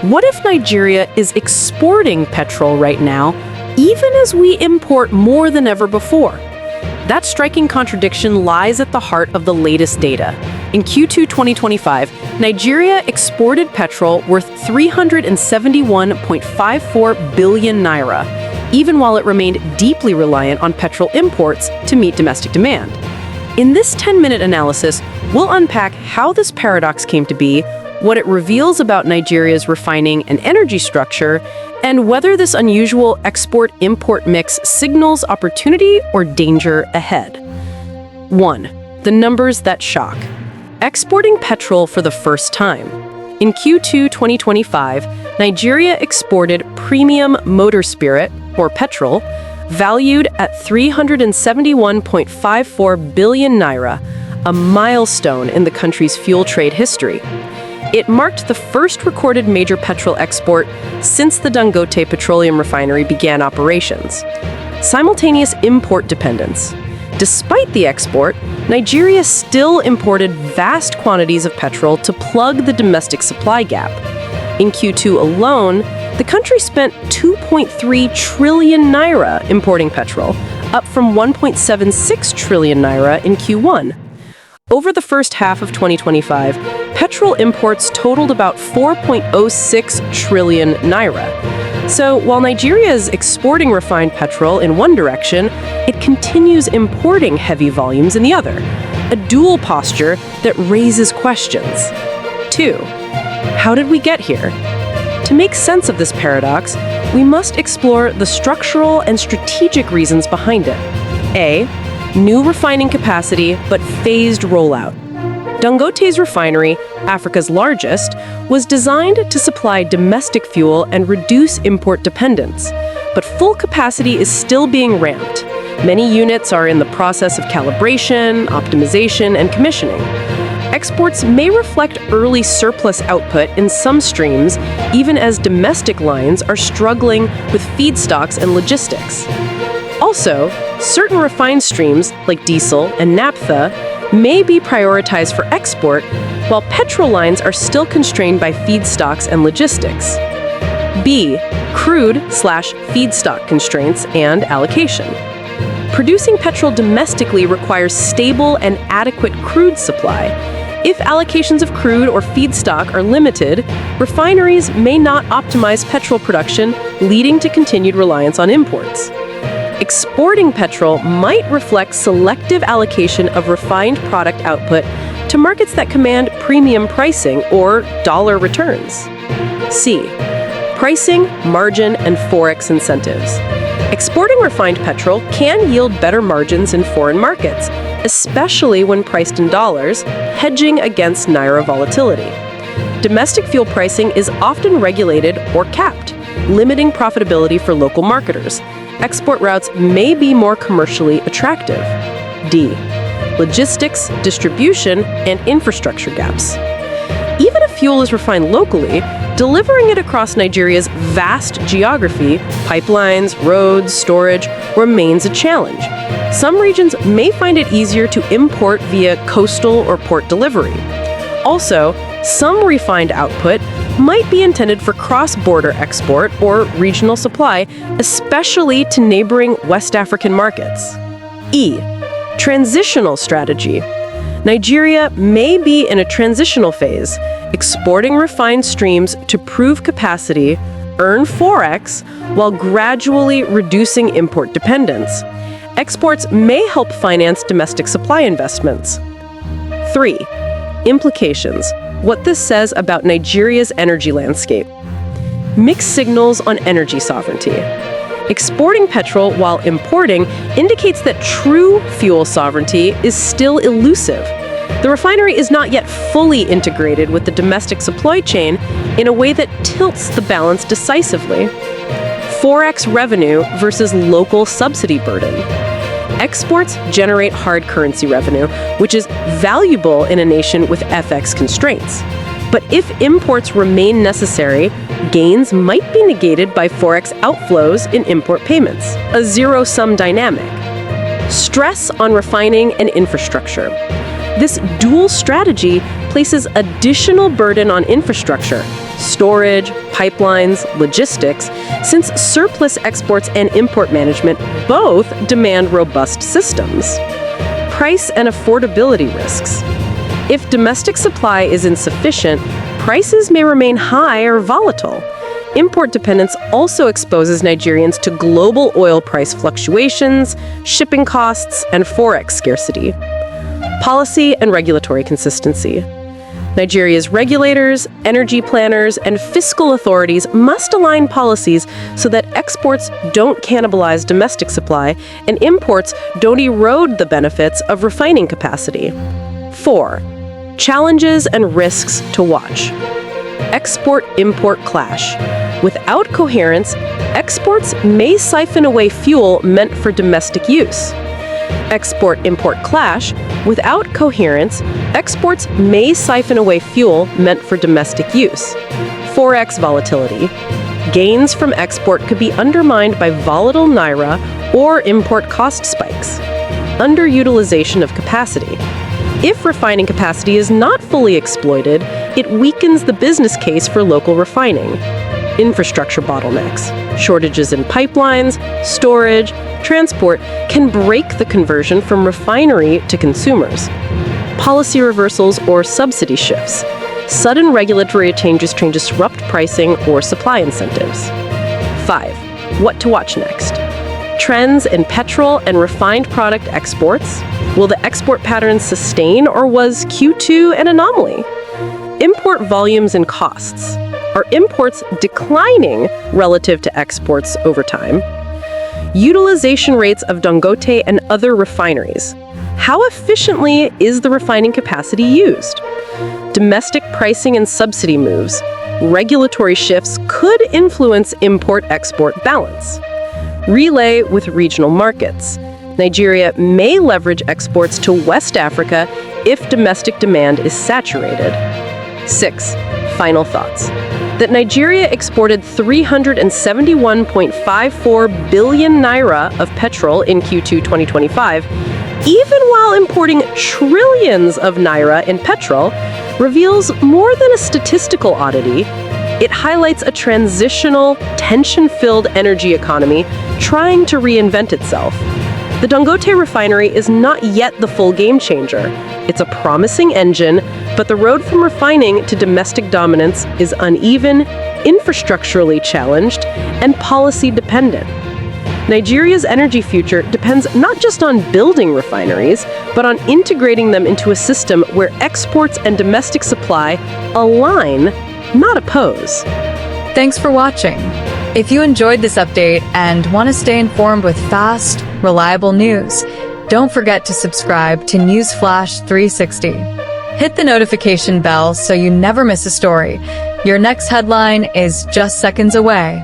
What if Nigeria is exporting petrol right now, even as we import more than ever before? That striking contradiction lies at the heart of the latest data. In Q2 2025, Nigeria exported petrol worth 371.54 billion naira, even while it remained deeply reliant on petrol imports to meet domestic demand. In this 10-minute analysis, we'll unpack how this paradox came to be, what it reveals about Nigeria's refining and energy structure, and whether this unusual export-import mix signals opportunity or danger ahead. 1. The numbers that shock. Exporting petrol for the first time. In Q2 2025, Nigeria exported premium motor spirit, or petrol, valued at 371.54 billion naira, a milestone in the country's fuel trade history. It marked the first recorded major petrol export since the Dangote Petroleum Refinery began operations. Simultaneous import dependence. Despite the export, Nigeria still imported vast quantities of petrol to plug the domestic supply gap. In Q2 alone, the country spent 2.3 trillion naira importing petrol, up from 1.76 trillion naira in Q1. Over the first half of 2025, petrol imports totaled about 4.06 trillion naira. So while Nigeria is exporting refined petrol in one direction, it continues importing heavy volumes in the other, a dual posture that raises questions. 2. How did we get here? To make sense of this paradox, we must explore the structural and strategic reasons behind it. A. New refining capacity, but phased rollout. Dangote's refinery, Africa's largest, was designed to supply domestic fuel and reduce import dependence. But full capacity is still being ramped. Many units are in the process of calibration, optimization, and commissioning. Exports may reflect early surplus output in some streams, even as domestic lines are struggling with feedstocks and logistics. Also, certain refined streams, like diesel and naphtha, may be prioritized for export, while petrol lines are still constrained by feedstocks and logistics. B. Crude/feedstock constraints and allocation. Producing petrol domestically requires stable and adequate crude supply. If allocations of crude or feedstock are limited, refineries may not optimize petrol production, leading to continued reliance on imports. Exporting petrol might reflect selective allocation of refined product output to markets that command premium pricing or dollar returns. C. Pricing, margin, and forex incentives. Exporting refined petrol can yield better margins in foreign markets, especially when priced in dollars, hedging against naira volatility. Domestic fuel pricing is often regulated or capped, limiting profitability for local marketers. Export routes may be more commercially attractive. D. Logistics, distribution, and infrastructure gaps. Even if fuel is refined locally, delivering it across Nigeria's vast geography, pipelines, roads, storage, remains a challenge. Some regions may find it easier to import via coastal or port delivery. Also, some refined output might be intended for cross-border export or regional supply, especially to neighboring West African markets. E. Transitional strategy. Nigeria may be in a transitional phase, exporting refined streams to prove capacity, earn forex, while gradually reducing import dependence. Exports may help finance domestic supply investments. 3. Implications. What this says about Nigeria's energy landscape. Mixed signals on energy sovereignty. Exporting petrol while importing indicates that true fuel sovereignty is still elusive. The refinery is not yet fully integrated with the domestic supply chain in a way that tilts the balance decisively. Forex revenue versus local subsidy burden. Exports generate hard currency revenue, which is valuable in a nation with FX constraints. But if imports remain necessary, gains might be negated by forex outflows in import payments, a zero-sum dynamic. Stress on refining and infrastructure. This dual strategy places additional burden on infrastructure, storage, pipelines, logistics, since surplus exports and import management both demand robust systems. Price and affordability risks. If domestic supply is insufficient, prices may remain high or volatile. Import dependence also exposes Nigerians to global oil price fluctuations, shipping costs, and forex scarcity. Policy and regulatory consistency. Nigeria's regulators, energy planners, and fiscal authorities must align policies so that exports don't cannibalize domestic supply and imports don't erode the benefits of refining capacity. 4. Challenges and risks to watch. Export-import clash. Without coherence, exports may siphon away fuel meant for domestic use. Export-import clash. Without coherence, exports may siphon away fuel meant for domestic use. Forex volatility. Gains from export could be undermined by volatile naira or import cost spikes. Underutilization of capacity. If refining capacity is not fully exploited, it weakens the business case for local refining. Infrastructure bottlenecks. Shortages in pipelines, storage, transport can break the conversion from refinery to consumers. Policy reversals or subsidy shifts. Sudden regulatory changes can disrupt pricing or supply incentives. 5. What to watch next? Trends in petrol and refined product exports. Will the export pattern sustain, or was Q2 an anomaly? Import volumes and costs. Are imports declining relative to exports over time? Utilization rates of Dangote and other refineries. How efficiently is the refining capacity used? Domestic pricing and subsidy moves. Regulatory shifts could influence import-export balance. Relay with regional markets. Nigeria may leverage exports to West Africa if domestic demand is saturated. 6. Final thoughts. That Nigeria exported 371.54 billion naira of petrol in Q2 2025, even while importing trillions of naira in petrol, reveals more than a statistical oddity. It highlights a transitional, tension-filled energy economy trying to reinvent itself. The Dangote Refinery is not yet the full game changer. It's a promising engine, but the road from refining to domestic dominance is uneven, infrastructurally challenged, and policy-dependent. Nigeria's energy future depends not just on building refineries, but on integrating them into a system where exports and domestic supply align, not oppose. Thanks for watching. If you enjoyed this update and want to stay informed with fast, reliable news, don't forget to subscribe to Newsflash 360. Hit the notification bell so you never miss a story. Your next headline is just seconds away.